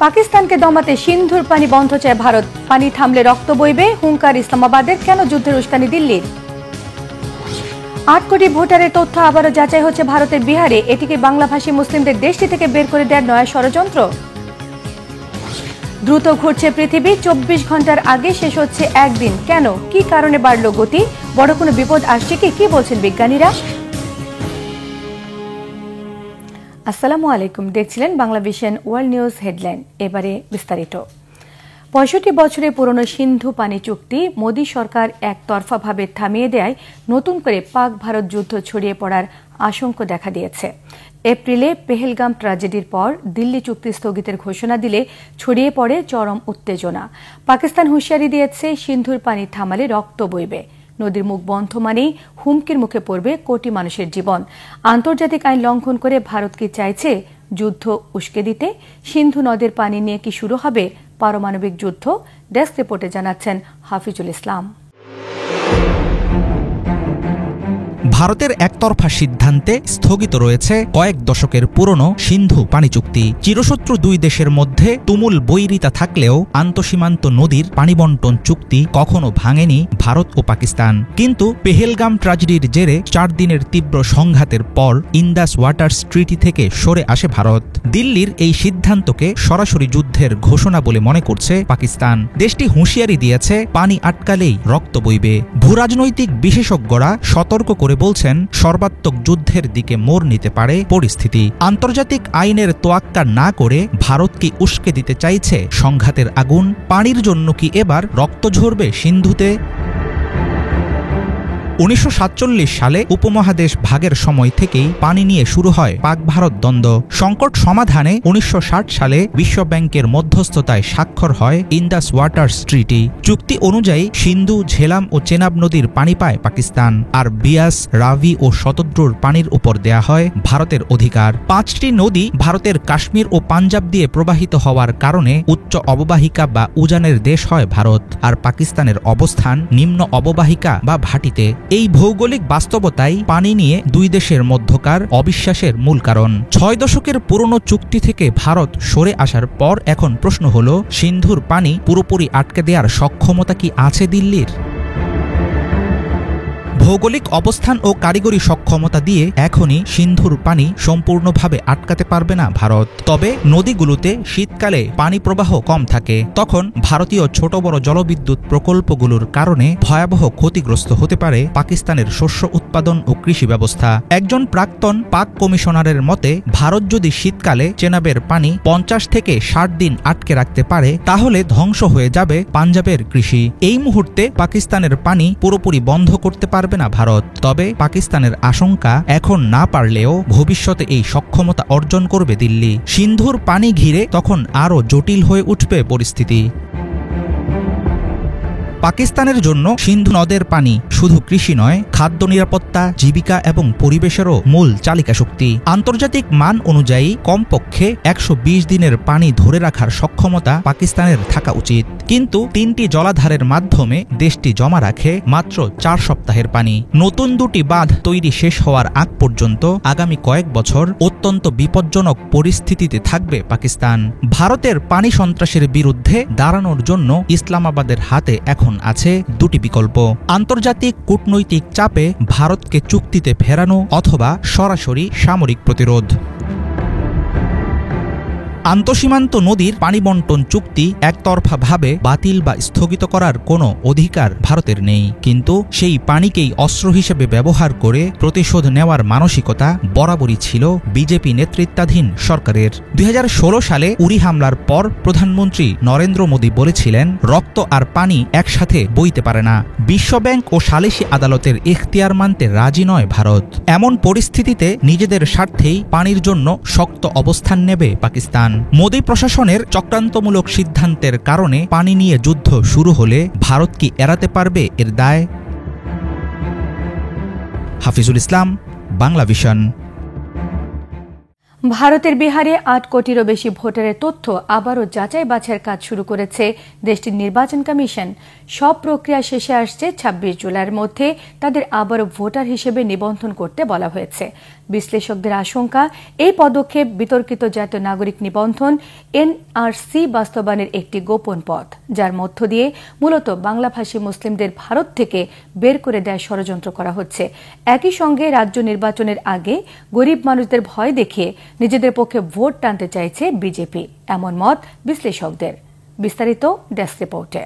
পাকিস্তানকে দমাতে সিন্ধুর পানি বন্ধ চায় ভারত। পানি থামলে রক্ত বইবে, হুঙ্কার ইসলামাবাদের। কেন যুদ্ধের উস্কানি দিল্লির? 8 কোটি ভোটারের তথ্য আবারও যাচাই হচ্ছে ভারতের বিহারে। এটিকে বাংলাভাষী মুসলিমদের দেশটি থেকে বের করে দেওয়ার নয়া ষড়যন্ত্র। দ্রুত ঘুরছে পৃথিবী, 24 ঘন্টার আগে শেষ হচ্ছে একদিন। কেন, কি কারণে বাড়ল গতি? বড় কোনো বিপদ আসছে কি বলছেন বিজ্ঞানীরা? আসসালামু আলাইকুম, দেখছিলেন Bangla vision world news headline. এবারে বিস্তারিত। 65 বছরের পুরনো সিন্ধু পানি চুক্তি মোদী সরকার একতরফাভাবে থামিয়ে দেয় নতুন করে পাক ভারত যুদ্ধ ছড়িয়ে পড়ার আশঙ্কা দেখা দিয়েছে। এপ্রিলে পেহেলগাম ট্র্যাজেডির পর দিল্লি চুক্তি স্থগিতের ঘোষণা দিলে ছড়িয়ে পড়ে চরম উত্তেজনা। পাকিস্তান হুঁশিয়ারি দিয়েছে, সিন্ধুর পানি থামালে রক্ত বইবে। নদীর মুখ বন্ধ মানেই হুমকির মুখে পড়বে কোটি মানুষের জীবন। আন্তর্জাতিক আইন লঙ্ঘন করে ভারত কি চাইছে যুদ্ধ উস্কে দিতে? সিন্ধু নদের পানি নিয়ে কি শুরু হবে পারমাণবিক যুদ্ধ? ডেস্ক রিপোর্টে জানাচ্ছেন হাফিজুল ইসলাম। ভারতের একতরফা সিদ্ধান্তে স্থগিত রয়েছে কয়েক দশকের পুরনো সিন্ধু পানি চুক্তি। চিরশত্রু দুই দেশের মধ্যে তুমুল বৈরিতা থাকলেও আন্তঃসীমান্ত নদীর পানিবণ্টন চুক্তি কখনো ভাঙেনি ভারত ও পাকিস্তান। কিন্তু পেহেলগাম ট্র্যাজেডির জেরে 4 দিনের তীব্র সংঘাতের পর ইন্দাস ওয়াটার্স ট্রিটি থেকে সরে আসে ভারত। দিল্লির এই সিদ্ধান্তকে সরাসরি যুদ্ধের ঘোষণা বলে মনে করছে পাকিস্তান। দেশটি হুঁশিয়ারি দিয়েছে, পানি আটকালেই রক্ত বইবে। ভূরাজনৈতিক বিশেষজ্ঞরা সতর্ক করে বলছেন, সর্বাত্মক যুদ্ধের দিকে মোড় নিতে পারে পরিস্থিতি। আন্তর্জাতিক আইনের তোয়াক্কা না করে ভারত কি উস্কে দিতে চাইছে সংঘাতের আগুন? পানির জন্য কি এবার রক্ত ঝরবে সিন্ধুতে? 1947 সালে উপমহাদেশ ভাগের সময় থেকেই পানি নিয়ে শুরু হয় পাক ভারত দ্বন্দ্ব। সংকট সমাধানে 1960 সালে বিশ্বব্যাংকের মধ্যস্থতায় স্বাক্ষর হয় ইন্দাস ওয়াটার্স ট্রিটি। চুক্তি অনুযায়ী সিন্ধু, ঝেলাম ও চেনাব নদীর পানি পায় পাকিস্তান, আর বিয়াস, রাভি ও শতদ্রুর পানির উপর দেয়া হয় ভারতের অধিকার। 5টি নদী ভারতের কাশ্মীর ও পাঞ্জাব দিয়ে প্রবাহিত হওয়ার কারণে উচ্চ অববাহিকা বা উজানের দেশ হয় ভারত, আর পাকিস্তানের অবস্থান নিম্ন অববাহিকা বা ভাটিতে। এই ভৌগোলিক বাস্তবতাই পানি নিয়ে দুই দেশের মধ্যকার অবিশ্বাসের মূল কারণ। 6 দশকের পুরনো চুক্তি থেকে ভারত সরে আসার পর এখন প্রশ্ন হল, সিন্ধুর পানি পুরোপুরি আটকে দেওয়ার সক্ষমতা কি আছে দিল্লির? ভৌগোলিক অবস্থান ও কারিগরি সক্ষমতা দিয়ে এখনই সিন্ধুর পানি সম্পূর্ণভাবে আটকাতে পারবে না ভারত। তবে নদীগুলোতে শীতকালে পানি প্রবাহ কম থাকে, তখন ভারতীয় ছোট বড় জলবিদ্যুৎ প্রকল্পগুলোর কারণে ভয়াবহ ক্ষতিগ্রস্ত হতে পারে পাকিস্তানের শস্য উৎপাদন ও কৃষি ব্যবস্থা। একজন প্রাক্তন পাক কমিশনারের মতে, ভারত যদি শীতকালে চেনাবের পানি 50 থেকে 60 দিন আটকে রাখতে পারে, তাহলে ধ্বংস হয়ে যাবে পাঞ্জাবের কৃষি। এই মুহূর্তে পাকিস্তানের পানি পুরোপুরি বন্ধ করতে পারবে না ভারত। তবে পাকিস্তানের আশঙ্কা, এখন না পারলেও ভবিষ্যতে এই সক্ষমতা অর্জন করবে দিল্লি। সিন্ধুর পানি ঘিরে তখন আরও জটিল হয়ে উঠবে পরিস্থিতি। পাকিস্তানের জন্য সিন্ধু নদের পানি শুধু কৃষি নয়, খাদ্য নিরাপত্তা, জীবিকা এবং পরিবেশেরও মূল চালিকা শক্তি। আন্তর্জাতিক মান অনুযায়ী কমপক্ষে 120 দিনের পানি ধরে রাখার সক্ষমতা পাকিস্তানের থাকা উচিত। কিন্তু 3টি জলাধারের মাধ্যমে দেশটি জমা রাখে মাত্র 4 সপ্তাহের পানি। নতুন 2টি বাঁধ তৈরি শেষ হওয়ার আগ পর্যন্ত আগামী কয়েক বছর অত্যন্ত বিপজ্জনক পরিস্থিতিতে থাকবে পাকিস্তান। ভারতের পানি সন্ত্রাসের বিরুদ্ধে দাঁড়ানোর জন্য ইসলামাবাদের হাতে এখন আছে 2টি বিকল্প: আন্তর্জাতিক কূটনৈতিক চাপে ভারতকে চুক্তিতে ফেরানো অথবা সরাসরি সামরিক প্রতিরোধ। আন্তঃসীমান্ত নদীর পানি বণ্টন চুক্তি একতরফাভাবে বাতিল বা স্থগিত করার কোনো অধিকার ভারতের নেই, কিন্তু সেই পানিকেই অস্ত্র হিসেবে ব্যবহার করে প্রতিশোধ নেওয়ার মানসিকতা বরাবরই ছিল বিজেপি নেতৃত্বাধীন সরকারের। 2016 সালে উরি হামলার পর প্রধানমন্ত্রী নরেন্দ্র মোদী বলেছিলেন, রক্ত আর পানি একসাথে বইতে পারে না। বিশ্বব্যাংক ও সালিসি আদালতের ইখতিয়ার মানতে রাজি নয় ভারত। এমন পরিস্থিতিতে নিজেদের স্বার্থেই পানির জন্য শক্ত অবস্থান নেবে পাকিস্তান। মোদী প্রশাসনের চক্রান্তমূলক সিদ্ধান্তের কারণে পানি নিয়ে যুদ্ধ শুরু হলে ভারত কি এড়াতে পারবে এর দায়? হাফিজুল ইসলাম, বাংলা ভিশন। ভারতের বিহারে ৮ কোটিরও বেশি ভোটারের তথ্য আবারও যাচাই বাছাইয়ের কাজ শুরু করেছে দেশটির নির্বাচন কমিশন। সব প্রক্রিয়া শেষে আসছে ২৬ জুলাইয়ের মধ্যে তাদের আবারও ভোটার হিসেবে নিবন্ধন করতে বলা হয়েছে। বিশ্লেষকদের আশঙ্কা, এই পদক্ষেপ বিতর্কিত জাতীয় নাগরিক নিবন্ধন এনআরসি বাস্তবায়নের একটি গোপন পথ, যার মধ্য দিয়ে মূলত বাংলাভাষী মুসলিমদের ভারত থেকে বের করে দেওয়ার ষড়যন্ত্র করা হচ্ছে। একই সঙ্গে রাজ্য নির্বাচনের আগে গরিব মানুষদের ভয় দেখিয়ে নিজেদের পক্ষে ভোট টানতে চাইছে বিজেপি, এমন মত বিশ্লেষকদের। বিস্তারিত ডেস্ক রিপোর্টে।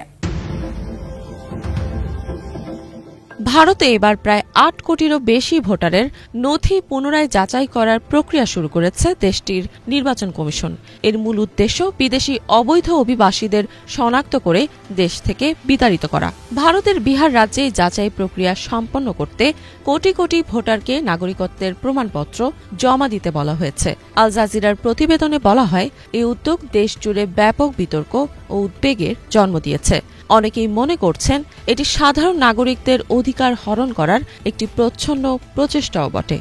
ভারতে এবার প্রায় ৮ কোটিরও বেশি ভোটারের নথি পুনরায় যাচাই করার প্রক্রিয়া শুরু করেছে দেশটির নির্বাচন কমিশন। এর মূল উদ্দেশ্য বিদেশি অবৈধ অভিবাসীদের শনাক্ত করে দেশ থেকে বিতাড়িত করা। ভারতের বিহার রাজ্যে যাচাই প্রক্রিয়া সম্পন্ন করতে কোটি কোটি ভোটারকে নাগরিকত্বের প্রমাণপত্র জমা দিতে বলা হয়েছে। আল জাজিরার প্রতিবেদনে বলা হয়, এই উদ্যোগ দেশ জুড়ে ব্যাপক বিতর্ক ও উদ্বেগের জন্ম দিয়েছে। অনেকেই মনে করছেন এটি সাধারণ নাগরিকদের অধিকার হরণ করার একটি প্রচ্ছন্ন প্রচেষ্টাও বটে।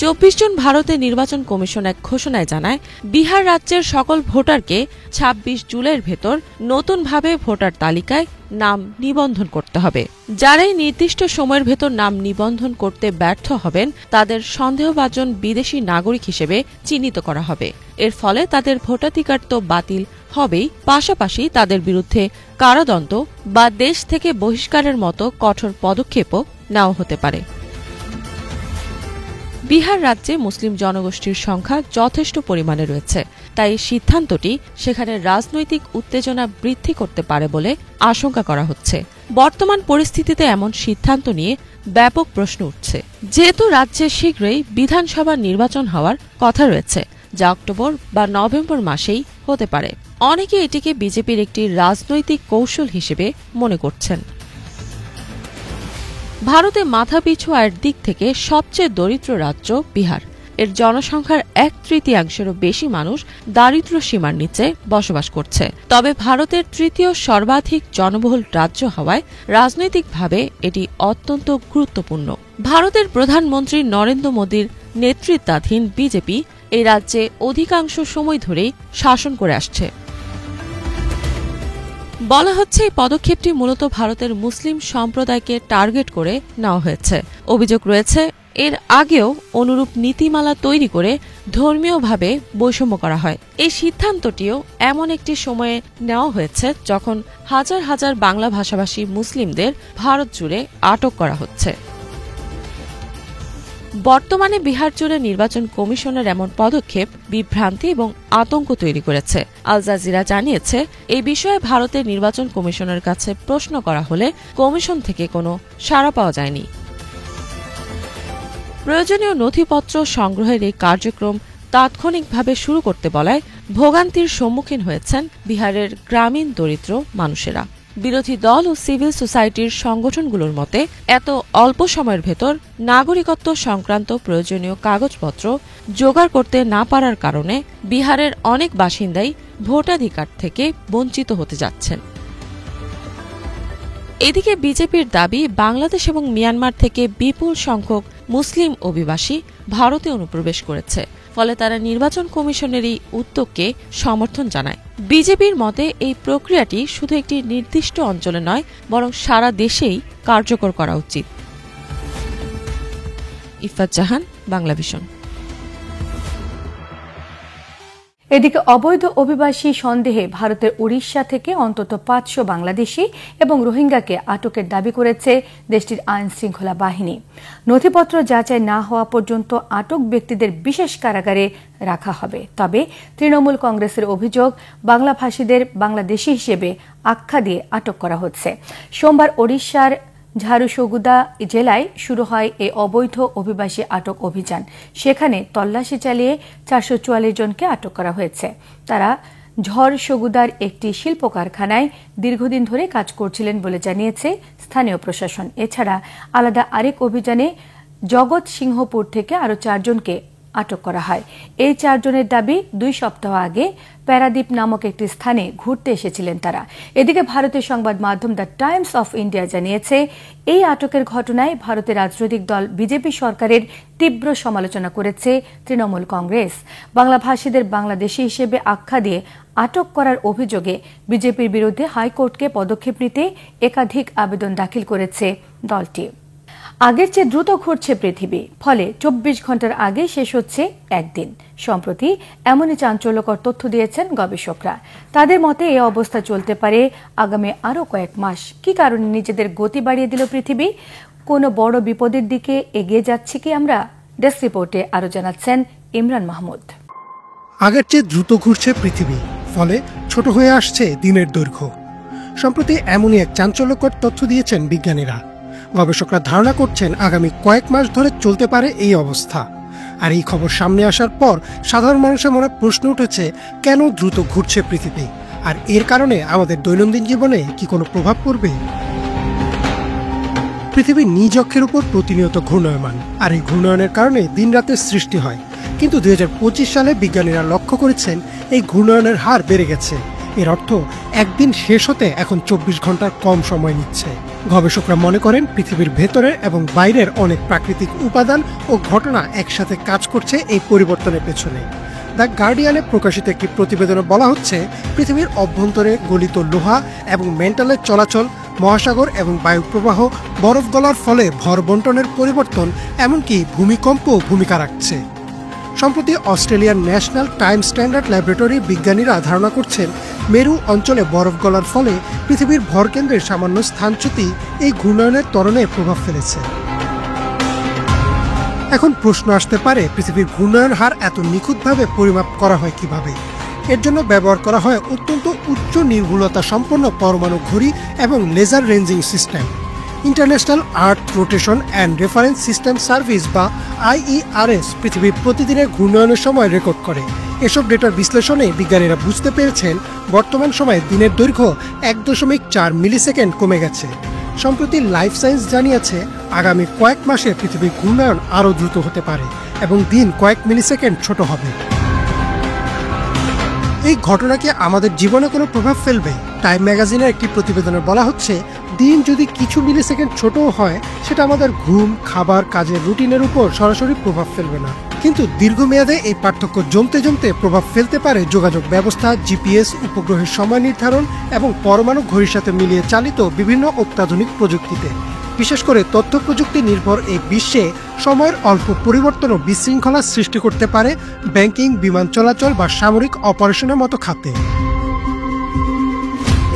২৪ জন ভারতের নির্বাচন কমিশন এক ঘোষণায় জানায়, বিহার রাজ্যের সকল ভোটারকে ২৬ জুলাইয়ের ভেতর নতুনভাবে ভোটার তালিকায় নাম নিবন্ধন করতে হবে। যারাই নির্দিষ্ট সময়ের ভেতর নাম নিবন্ধন করতে ব্যর্থ হবেন তাদের সন্দেহভাজন বিদেশি নাগরিক হিসেবে চিহ্নিত করা হবে। এর ফলে তাদের ভোটাধিকার তো বাতিল হবেই, পাশাপাশি তাদের বিরুদ্ধে কারাদণ্ড বা দেশ থেকে বহিষ্কারের মতো কঠোর পদক্ষেপও নেওয়া হতে পারে। বিহার রাজ্যে মুসলিম জনগোষ্ঠীর সংখ্যা যথেষ্ট পরিমাণে রয়েছে, তাই সিদ্ধান্তটি সেখানে রাজনৈতিক উত্তেজনা বৃদ্ধি করতে পারে বলে আশঙ্কা করা হচ্ছে। বর্তমান পরিস্থিতিতে এমন সিদ্ধান্ত নিয়ে ব্যাপক প্রশ্ন উঠছে, যেহেতু রাজ্যে শীঘ্রই বিধানসভা নির্বাচন হওয়ার কথা রয়েছে, যা অক্টোবর বা নভেম্বর মাসেই হতে পারে। অনেকে এটিকে বিজেপির একটি রাজনৈতিক কৌশল হিসেবে মনে করছেন। ভারতে মাথাপিছু আয়ের দিক থেকে সবচেয়ে দরিদ্র রাজ্য বিহার। এর জনসংখ্যার ১/৩ বেশি মানুষ দারিদ্র্য সীমার নিচে বসবাস করছে। তবে ভারতের তৃতীয় সর্বাধিক জনবহুল রাজ্য হওয়ায় রাজনৈতিকভাবে এটি অত্যন্ত গুরুত্বপূর্ণ। ভারতের প্রধানমন্ত্রী নরেন্দ্র মোদীর নেতৃত্বাধীন বিজেপি এই রাজ্যে অধিকাংশ সময় ধরেই শাসন করে আসছে। বলা হচ্ছে, এই পদক্ষেপটি মূলত ভারতের মুসলিম সম্প্রদায়কে টার্গেট করে নেওয়া হয়েছে। অভিযোগ রয়েছে, এর আগেও অনুরূপ নীতিমালা তৈরি করে ধর্মীয়ভাবে বৈষম্য করা হয়। এই সিদ্ধান্তটিও এমন একটি সময়ে নেওয়া হয়েছে যখন হাজার হাজার বাংলা ভাষাভাষী মুসলিমদের ভারত জুড়ে আটক করা হচ্ছে। বর্তমানে বিহার জুড়ে নির্বাচন কমিশনের এমন পদক্ষেপ বিভ্রান্তি এবং আতঙ্ক তৈরি করেছে। আল জাজিরা জানিয়েছে, এই বিষয়ে ভারতের নির্বাচন কমিশনের কাছে প্রশ্ন করা হলে কমিশন থেকে কোনো সাড়া পাওয়া যায়নি। প্রয়োজনীয় নথিপত্র সংগ্রহের এই কার্যক্রম তাৎক্ষণিকভাবে শুরু করতে বলায় ভোগান্তির সম্মুখীন হয়েছেন বিহারের গ্রামীণ দরিদ্র মানুষেরা। বিরোধী দল ও সিভিল সোসাইটির সংগঠনগুলোর মতে, এত অল্প সময়ের ভেতর নাগরিকত্ব সংক্রান্ত প্রয়োজনীয় কাগজপত্র জোগাড় করতে না পারার কারণে বিহারের অনেক বাসিন্দাই ভোটাধিকার থেকে বঞ্চিত হতে যাচ্ছেন। এদিকে বিজেপির দাবি, বাংলাদেশ এবং মিয়ানমার থেকে বিপুল সংখ্যক মুসলিম অভিবাসী ভারতে অনুপ্রবেশ করেছে, ফলে তারা নির্বাচন কমিশনের এই উদ্যোগকে সমর্থন জানায়। বিজেপির মতে, এই প্রক্রিয়াটি শুধু একটি নির্দিষ্ট অঞ্চলে নয়, বরং সারা দেশেই কার্যকর করা উচিত। ইফাত জাহান, বাংলাভিশন। এদিকে অবৈধ অভিবাসী সন্দেহে ভারতের উড়িষ্যা থেকে অন্তত ৫০০ বাংলাদেশি এবং রোহিঙ্গাকে আটকের দাবি করেছে দেশটির আইন শৃঙ্খলা বাহিনী। নথিপত্র যাচাই না হওয়া পর্যন্ত আটক ব্যক্তিদের বিশেষ কারাগারে রাখা হবে। তবে তৃণমূল কংগ্রেসের অভিযোগ, বাংলাভাষীদের বাংলাদেশি হিসেবে আখ্যা দিয়ে আটক করা হচ্ছে। সোমবার ওড়িশার ঝারুসুগুদা জেলায় শুরু হয় এই অবৈধ অভিবাসী আটক অভিযান। সেখানে তল্লাশি চালিয়ে ৪৪৪ জনকে আটক করা হয়েছে। তারা ঝড়সুগুদার একটি শিল্প কারখানায় দীর্ঘদিন ধরে কাজ করছিলেন বলে জানিয়েছে স্থানীয় প্রশাসন। এছাড়া আলাদা আরেক অভিযানে জগৎ সিংহপুর থেকে আরও ৪ জনকে আটক করা হয়। এই 4 জনের দাবি 2 সপ্তাহ আগে প্যারাদ্বীপ নামক একটি স্থানে ঘুরতে এসেছিলেন তারা। এদিকে ভারতের সংবাদ মাধ্যম দ্য টাইমস অফ ইন্ডিয়া জানিয়েছে, এই আটকের ঘটনায় ভারতের রাজনৈতিক দল বিজেপি সরকারের তীব্র সমালোচনা করেছে তৃণমূল কংগ্রেস। বাংলাভাষীদের বাংলাদেশী হিসেবে আখ্যা দিয়ে আটক করার অভিযোগে বিজেপির বিরুদ্ধে হাইকোর্টকে পদক্ষেপ নিতে একাধিক আবেদন দাখিল করেছে দলটি। আগের চেয়ে দ্রুত ঘুরছে পৃথিবী, ফলে 24 ঘন্টার আগে শেষ হচ্ছে একদিন। সম্প্রতি এমনই চাঞ্চল্যকর তথ্য দিয়েছেন গবেষকরা। তাদের মতে এই অবস্থা চলতে পারে আগামী আরও কয়েক মাস। কি কারণে নিজেদের গতি বাড়িয়ে দিল পৃথিবী? কোনো বড় বিপদের দিকে এগিয়ে যাচ্ছে কি আমরা? ডেস্ক রিপোর্টে আরও জানাচ্ছেন ইমরান মাহমুদ। আগের চেয়ে দ্রুত ঘুরছে পৃথিবী, ফলে ছোট হয়ে আসছে দিনের দৈর্ঘ্য। সম্প্রতি এমনই এক চাঞ্চল্যকর তথ্য দিয়েছেন বিজ্ঞানীরা। গবেষকরা ধারণা করছেন আগামী কয়েক মাস ধরে চলতে পারে এই অবস্থা। আর এই খবর সামনে আসার পর সাধারণ মানুষের মনে প্রশ্ন উঠেছে, কেন দ্রুত ঘুরছে পৃথিবী, আর এর কারণে আমাদের দৈনন্দিন জীবনে কি কোনো প্রভাব পড়বে? পৃথিবীর নিজ অক্ষের উপর প্রতিনিয়ত ঘূর্ণায়মান, আর এই ঘূর্ণায়নের কারণে দিন রাতের সৃষ্টি হয়। কিন্তু 2025 সালে বিজ্ঞানীরা লক্ষ্য করেছেন এই ঘূর্ণায়নের হার বেড়ে গেছে। এর অর্থ একদিন শেষ হতে এখন 24 ঘন্টার কম সময় নিচ্ছে। গবেষকরা মনে করেন পৃথিবীর ভেতরের এবং বাইরের অনেক প্রাকৃতিক উপাদান ও ঘটনা একসাথে কাজ করছে এই পরিবর্তনের পেছনে। দ্য গার্ডিয়ানে প্রকাশিত একটি প্রতিবেদনে বলা হচ্ছে, পৃথিবীর অভ্যন্তরে গলিত লোহা এবং মেন্টালের চলাচল, মহাসাগর এবং বায়ুপ্রবাহ, বরফ গলার ফলে ভর বন্টনের পরিবর্তন, এমনকি ভূমিকম্পও ভূমিকা রাখছে। সম্প্রতি অস্ট্রেলিয়ার ন্যাশনাল টাইম স্ট্যান্ডার্ড ল্যাবরেটরি বিজ্ঞানীরা ধারণা করছেন মেরু অঞ্চলে বরফ গলার ফলে পৃথিবীর ভরকেন্দ্রের সামান্য স্থানচ্যুতি এই ঘূর্ণায়নের ত্বরণে প্রভাব ফেলেছে। এখন প্রশ্ন আসতে পারে, পৃথিবীর ঘূর্ণায়ন হার এত নিখুঁতভাবে পরিমাপ করা হয় কিভাবে? এর জন্য ব্যবহার করা হয় অত্যন্ত উচ্চ নির্ভুলতা সম্পন্ন পরমাণু ঘড়ি এবং laser ranging system. International earth rotation and reference system service বা IERS পৃথিবীর প্রতিদিনের ঘূর্ণায়নের সময় রেকর্ড করে। এসব ডেটার বিশ্লেষণে বিজ্ঞানীরা বুঝতে পেরেছেন বর্তমান সময়ে দিনের দৈর্ঘ্য 1.4 মিলিসেকেন্ড কমে গেছে। সম্প্রতি লাইফ সায়েন্স জানিয়েছে আগামী কয়েক মাসে পৃথিবীর ঘূর্ণায়ন আরও দ্রুত হতে পারে এবং দিন কয়েক মিলিসেকেন্ড ছোট হবে। এই ঘটনা কি আমাদের জীবনে কোনো প্রভাব ফেলবে? টাইম ম্যাগাজিনের একটি প্রতিবেদনে বলা হচ্ছে, দিন যদি কিছু মিলিসেকেন্ড ছোটও হয়, সেটা আমাদের ঘুম, খাবার, কাজের রুটিনের উপর সরাসরি প্রভাব ফেলবে না। কিন্তু দীর্ঘমেয়াদে এই পার্থক্য জমতে জমতে প্রভাব ফেলতে পারে যোগাযোগ ব্যবস্থা, GPS, উপগ্রহের সময় নির্ধারণ এবং পরমাণু ঘড়ির সাথে মিলিয়ে চালিত বিভিন্ন অত্যাধুনিক প্রযুক্তিতে। বিশেষ করে তথ্য প্রযুক্তি নির্ভর এই বিশ্বে সময়ের অল্প পরিবর্তনও বিশৃঙ্খলার সৃষ্টি করতে পারে ব্যাংকিং, বিমান চলাচল বা সামরিক অপারেশনের মতো খাতে।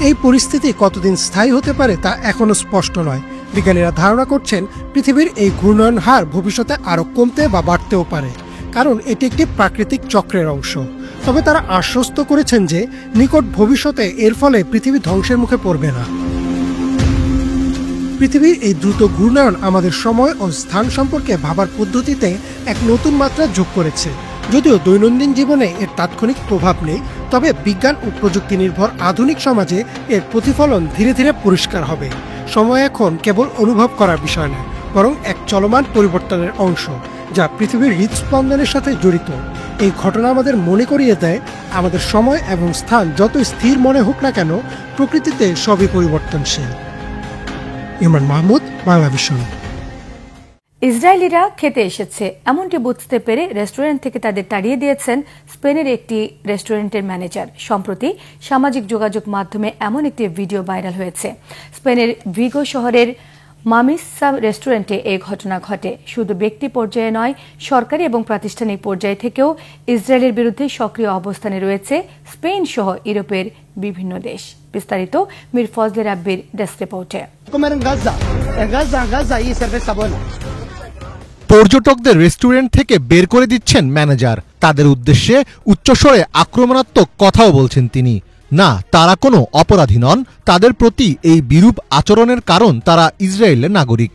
এই পরিস্থিতি কতদিন স্থায়ী হতে পারে তা এখনো স্পষ্ট নয়। বিজ্ঞানীরা ধারণা করছেন পৃথিবীর এই ঘূর্ণায়ন হার ভবিষ্যতে আরও কমতে বা বাড়তেও পারে, কারণ এটি একটি প্রাকৃতিক চক্রের অংশ। তবে তারা আশ্বস্ত করেছেন যে নিকট ভবিষ্যতে এর ফলে পৃথিবী ধ্বংসের মুখে পড়বে না। পৃথিবীর এই দ্রুত ঘূর্ণায়ন আমাদের সময় ও স্থান সম্পর্কে ভাবার পদ্ধতিতে এক নতুন মাত্রা যোগ করেছে। যদিও দৈনন্দিন জীবনে এর তাৎক্ষণিক প্রভাব নেই, তবে বিজ্ঞান ও প্রযুক্তি নির্ভর আধুনিক সমাজে এর প্রতিফলন ধীরে ধীরে পরিষ্কার হবে। সময় এখন কেবল অনুভব করার বিষয় নয়, বরং এক চলমান পরিবর্তনের অংশ, যা পৃথিবীর হৃদস্পন্দনের সাথে জড়িত। এই ঘটনা আমাদের মনে করিয়ে দেয়, আমাদের সময় এবং স্থান যত স্থির মনে হোক না কেন, প্রকৃতিতে সবই পরিবর্তনশীল। ইমরান মাহমুদ, বাংলাভিশন। ইসরায়েলিরা খেতে এসেছে এমনটি বুঝতে পেরে রেস্টুরেন্ট থেকে তাদের তাড়িয়ে দিয়েছেন স্পেনের একটি রেস্টুরেন্টের ম্যানেজার। সম্প্রতি সামাজিক যোগাযোগ মাধ্যমে এমন একটি ভিডিও ভাইরাল হয়েছে। স্পেনের ভিগো শহরের মামিসা রেস্টুরেন্টে এই ঘটনা ঘটে। শুধু ব্যক্তি পর্যায়ে নয়, সরকারি এবং প্রাতিষ্ঠানিক পর্যায়ে থেকেও ইসরায়েলের বিরুদ্ধে সক্রিয় অবস্থানে রয়েছে স্পেন সহ ইউরোপের বিভিন্ন দেশ। বিস্তারিত মীর ফজলে রাব্বির ডেস্ক রিপোর্টে। পর্যটকদের রেস্টুরেন্ট থেকে বের করে দিচ্ছেন ম্যানেজার। তাদের উদ্দেশ্যে উচ্চস্বরে আক্রমণাত্মক কথাও বলছেন তিনি। না, তারা কোনো অপরাধী নন। তাদের প্রতি এই বিরূপ আচরণের কারণ তারা ইসরায়েলের নাগরিক।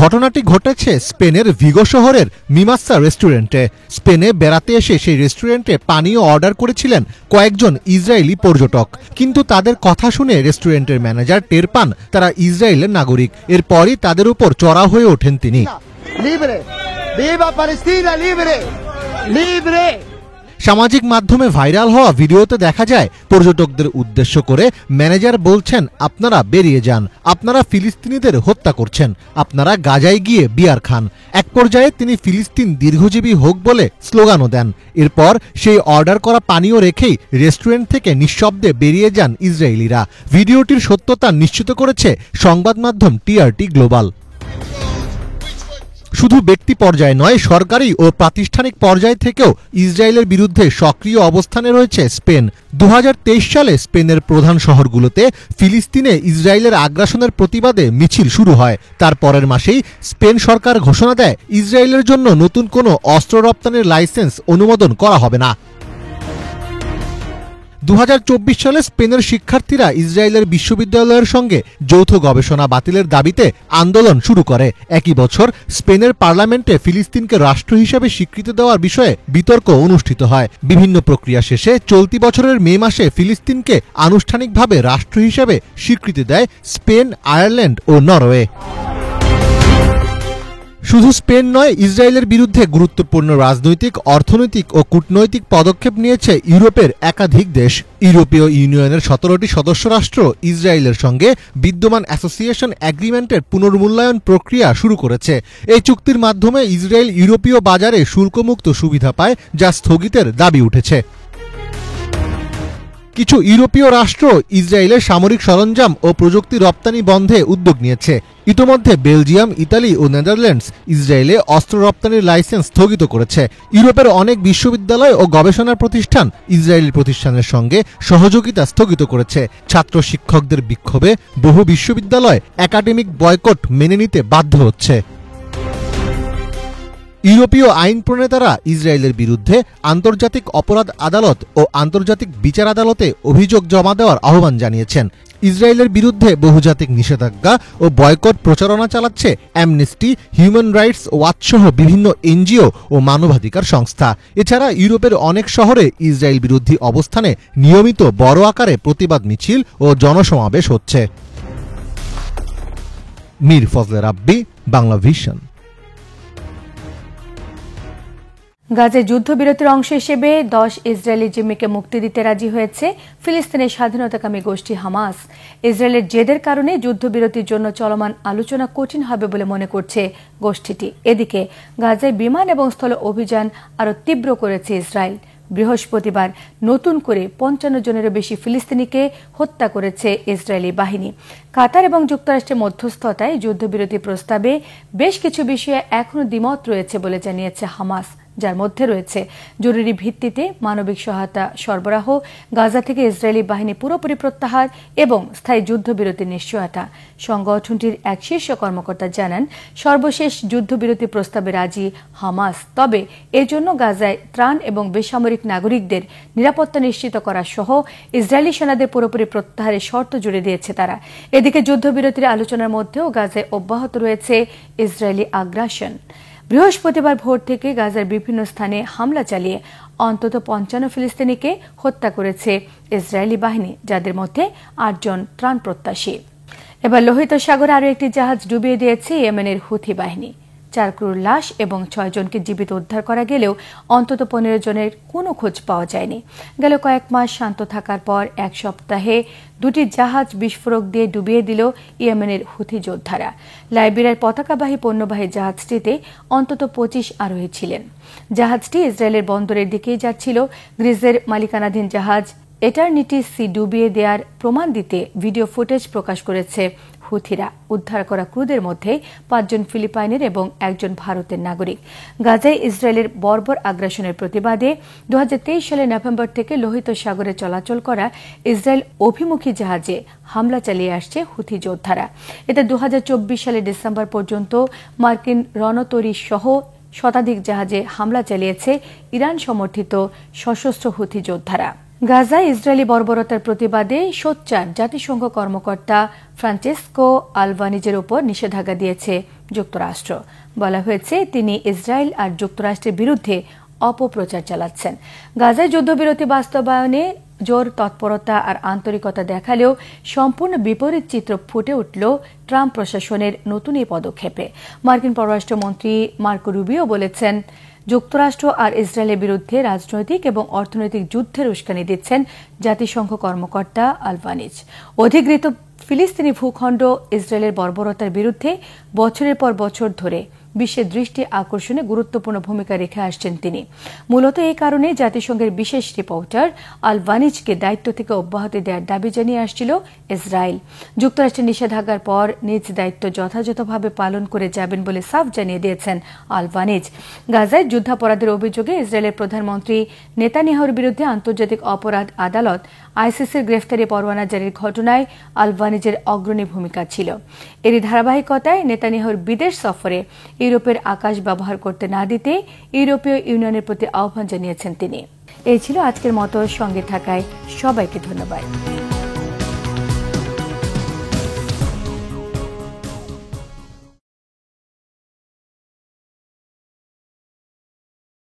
ঘটনাটি ঘটেছে স্পেনের ভিগো শহরের মিমাসা রেস্টুরেন্টে। স্পেনে বেড়াতে এসে সেই রেস্টুরেন্টে পানীয় অর্ডার করেছিলেন কয়েকজন ইসরায়েলি পর্যটক। কিন্তু তাদের কথা শুনে রেস্টুরেন্টের ম্যানেজার টের পান তারা ইসরায়েলের নাগরিক। এরপরই তাদের উপর চড়াও হয়ে ওঠেন তিনি। Viva Palestina libre! Libre! সামাজিক মাধ্যমে ভাইরাল হওয়া ভিডিওতে দেখা যায় পর্যটকদের উদ্দেশ্য করে ম্যানেজার বলছেন, আপনারা বেরিয়ে যান, আপনারা ফিলিস্তিনিদের হত্যা করছেন, আপনারা গাজায় গিয়ে বিয়ার খান। এক পর্যায়ে তিনি ফিলিস্তিন দীর্ঘজীবী হোক বলে স্লোগানও দেন। এরপর সেই অর্ডার করা পানীয় রেখেই রেস্টুরেন্ট থেকে নিঃশব্দে বেরিয়ে যান ইসরায়েলিরা। ভিডিওটির সত্যতা নিশ্চিত করেছে সংবাদ মাধ্যম টিআরটি গ্লোবাল। শুধু ব্যক্তি পর্যায়ে নয়, সরকারি ও প্রাতিষ্ঠানিক পর্যায় থেকেও ইসরায়েলের বিরুদ্ধে সক্রিয় অবস্থানে রয়েছে স্পেন। 2023 সালে স্পেনের প্রধান শহরগুলোতে ফিলিস্তিনে ইসরায়েলের আগ্রাসনের প্রতিবাদে মিছিল শুরু হয়। তার পরের মাসেই স্পেন সরকার ঘোষণা দেয়, ইসরায়েলের জন্য নতুন কোনো অস্ত্র রপ্তানির লাইসেন্স অনুমোদন করা হবে না। 2024 সালে স্পেনের শিক্ষার্থীরা ইসরায়েলের বিশ্ববিদ্যালয়ের সঙ্গে যৌথ গবেষণা বাতিলের দাবিতে আন্দোলন শুরু করে। একই বছর স্পেনের পার্লামেন্টে ফিলিস্তিনকে রাষ্ট্র হিসেবে স্বীকৃতি দেওয়ার বিষয়ে বিতর্ক অনুষ্ঠিত হয়। বিভিন্ন প্রক্রিয়া শেষে চলতি বছরের মে মাসে ফিলিস্তিনকে আনুষ্ঠানিকভাবে রাষ্ট্র হিসেবে স্বীকৃতি দেয় স্পেন, আয়ারল্যান্ড ও নরওয়ে। শুধু স্পেন নয়, ইসরায়েলের বিরুদ্ধে গুরুত্বপূর্ণ রাজনৈতিক, অর্থনৈতিক ও কূটনৈতিক পদক্ষেপ নিয়েছে ইউরোপের একাধিক দেশ। ইউরোপীয় ইউনিয়নের 17টি সদস্য রাষ্ট্র ইসরায়েলের সঙ্গে বিদ্যমান অ্যাসোসিয়েশন এগ্রিমেন্টের পুনর্মূল্যায়ন প্রক্রিয়া শুরু করেছে। এই চুক্তির মাধ্যমে ইসরায়েল ইউরোপীয় বাজারে শুল্কমুক্ত সুবিধা পায়, যা স্থগিতের দাবি উঠেছে। কিছু ইউরোপীয় রাষ্ট্র ইসরায়েলের সামরিক সরঞ্জাম ও প্রযুক্তি রপ্তানি বন্ধে উদ্যোগ নিয়েছে। ইতোমধ্যে বেলজিয়াম, ইতালি ও নেদারল্যান্ডস ইসরায়েলে অস্ত্র রপ্তানির লাইসেন্স স্থগিত করেছে। ইউরোপের অনেক বিশ্ববিদ্যালয় ও গবেষণা প্রতিষ্ঠান ইসরায়েলি প্রতিষ্ঠানের সঙ্গে সহযোগিতা স্থগিত করেছে। ছাত্র শিক্ষকদের বিক্ষোভে বহু বিশ্ববিদ্যালয় একাডেমিক বয়কট মেনে নিতে বাধ্য হচ্ছে। ইউরোপীয় আইন প্রণেতারা ইসরায়েলের বিরুদ্ধে আন্তর্জাতিক অপরাধ আদালত ও আন্তর্জাতিক বিচার আদালতে অভিযোগ জমা দেওয়ার আহ্বান জানিয়েছেন। ইসরায়েলের বিরুদ্ধে বহুজাতিক নিষেধাজ্ঞা ও বয়কট প্রচারণা চালাচ্ছে অ্যামনেস্টি, হিউম্যান রাইটস ওয়াচ সহ বিভিন্ন এনজিও ও মানবাধিকার সংস্থা। এছাড়া ইউরোপের অনেক শহরে ইসরায়েল বিরোধী অবস্থানে নিয়মিত বড় আকারে প্রতিবাদ মিছিল ও জনসমাবেশ হচ্ছে। মীর ফজলে রাব্বি, বাংলা ভিশন। গাজায় যুদ্ধবিরতির অংশ হিসেবে 10 ইসরায়েলি জিম্মিকে মুক্তি দিতে রাজি হয়েছে ফিলিস্তিনের স্বাধীনতাকামী গোষ্ঠী হামাস। ইসরায়েলের জেদের কারণে যুদ্ধবিরতির জন্য চলমান আলোচনা কঠিন হবে বলে মনে করছে গোষ্ঠীটি। এদিকে গাজায় বিমান এবং স্থল অভিযান আরও তীব্র করেছে ইসরায়েল। বৃহস্পতিবার নতুন করে 55 জনেরও বেশি ফিলিস্তিনিকে হত্যা করেছে ইসরায়েলি বাহিনী। কাতার এবং যুক্তরাষ্ট্রের মধ্যস্থতায় যুদ্ধবিরতি প্রস্তাবে বেশ কিছু বিষয়ে এখনও দ্বিমত রয়েছে বলে জানিয়েছে হামাস, যার মধ্যে রয়েছে জরুরি ভিত্তিতে মানবিক সহায়তা সরবরাহ, গাজা থেকে ইসরায়েলি বাহিনী পুরোপুরি প্রত্যাহার এবং স্থায়ী যুদ্ধবিরতির নিশ্চয়তা। সংগঠনটির এক শীর্ষ কর্মকর্তা জানান, সর্বশেষ যুদ্ধবিরতি প্রস্তাবে রাজি হামাস, তবে এজন্য গাজায় ত্রাণ এবং বেসামরিক নাগরিকদের নিরাপত্তা নিশ্চিত করা সহ ইসরায়েলি সেনাদের পুরোপুরি প্রত্যাহারের শর্ত জুড়ে দিয়েছে তারা। এদিকে যুদ্ধবিরতির আলোচনার মধ্যেও গাজায় অব্যাহত রয়েছে ইসরায়েলি আগ্রাসন। বৃহস্পতিবার ভোর থেকে গাজার বিভিন্ন স্থানে হামলা চালিয়ে অন্তত 55 ফিলিস্তিনিকে হত্যা করেছে ইসরায়েলি বাহিনী, যাদের মধ্যে 8 জন ত্রাণ প্রত্যাশী। এবার লোহিত সাগরে আরও একটি জাহাজ ডুবিয়ে দিয়েছে ইয়েমেনের হুথি বাহিনী। 4 ক্রুর লাশ এবং 6 জনকে জীবিত উদ্ধার করা গেলেও অন্তত 15 জনের কোনো খোঁজ পাওয়া যায়নি। গেল কয়েক মাস শান্ত থাকার পর এক সপ্তাহে 2টি জাহাজ বিস্ফোরক দিয়ে ডুবিয়ে দিল ইয়েমেনের হুথি যোদ্ধারা। লাইবেরিয়ার পতাকাবাহী পণ্যবাহী জাহাজটিতে অন্তত 25 আরোহী ছিলেন। জাহাজটি ইসরায়েলের বন্দরের দিকেই যাচ্ছিল। গ্রিসের মালিকানাধীন জাহাজ এটারনিটি সি ডুবিয়ে দেওয়ার প্রমাণ দিতে ভিডিও ফুটেজ প্রকাশ করেছে হুথিরা। উদ্ধার করা ক্রুদের মধ্যে 5 জন ফিলিপাইনের এবং 1 জন ভারতের নাগরিক। গাজায় ইসরায়েলের বর্বর আগ্রাসনের প্রতিবাদে 2023 সালের নভেম্বর থেকে লোহিত সাগরে চলাচল করা ইসরায়েল অভিমুখী জাহাজে হামলা চালিয়ে আসছে হুথি যোদ্ধারা। এতে 2024 সালের ডিসেম্বর পর্যন্ত মার্কিন রণতরী সহ শতাধিক জাহাজে হামলা চালিয়েছে ইরান সমর্থিত সশস্ত্র হুথি যোদ্ধারা। গাজায় ইসরায়েলি বর্বরতার প্রতিবাদে সোচ্চার জাতিসংঘ কর্মকর্তা ফ্রান্সেসকো আলবানিজের উপর নিষেধাজ্ঞা দিয়েছে যুক্তরাষ্ট্র। বলা হয়েছে, তিনি ইসরায়েল আর যুক্তরাষ্ট্রের বিরুদ্ধে অপপ্রচার চালাচ্ছেন। গাজায় যুদ্ধবিরতি বাস্তবায়নে জোর তৎপরতা আর আন্তরিকতা দেখালেও সম্পূর্ণ বিপরীত চিত্র ফুটে উঠল ট্রাম্প প্রশাসনের নতুন এই পদক্ষেপে। মার্কিন পররাষ্ট্রমন্ত্রী মার্কো রুবিও বলেছেন, যুক্তরাষ্ট্র আর ইসরায়েলের বিরুদ্ধে রাজনৈতিক এবং অর্থনৈতিক যুদ্ধের উস্কানি দিচ্ছেন জাতিসংঘ কর্মকর্তা আলবানিজ। অধিকৃত ফিলিস্তিনি ভূখণ্ড ইসরায়েলের বর্বরতার বিরুদ্ধে বছরের পর বছর ধরে বিশ্বের দৃষ্টি আকর্ষণে গুরুত্বপূর্ণ ভূমিকা রেখে আসছেন তিনি। মূলত এই কারণে জাতিসংঘের বিশেষ রিপোর্টার আলবানিজকে দায়িত্ব থেকে অব্যাহতি দেওয়ার দাবি জানিয়ে আসছিল ইসরায়েল। যুক্তরাষ্ট্রের নিষেধাজ্ঞার পর নিজ দায়িত্ব যথাযথভাবে পালন করে যাবেন বলে সাফ জানিয়ে দিয়েছেন আলবানিজ। গাজায় যুদ্ধাপরাধের অভিযোগে ইসরায়েলের প্রধানমন্ত্রী নেতানিয়াহুর বিরুদ্ধে আন্তর্জাতিক অপরাধ আদালত আইসিসির গ্রেফতারি পরোয়ানা জারির ঘটনায় আলবানিজের অগ্রণী ভূমিকা ছিল। এরই ধারাবাহিকতায় নেতানিয়াহুর বিদেশ সফরে ইউরোপের আকাশ ব্যবহার করতে না দিতে ইউরোপীয় ইউনিয়নের প্রতি আহ্বান জানিয়েছেন তিনি। এই ছিল আজকের মতো, সঙ্গে থাকায় সবাইকে ধন্যবাদ।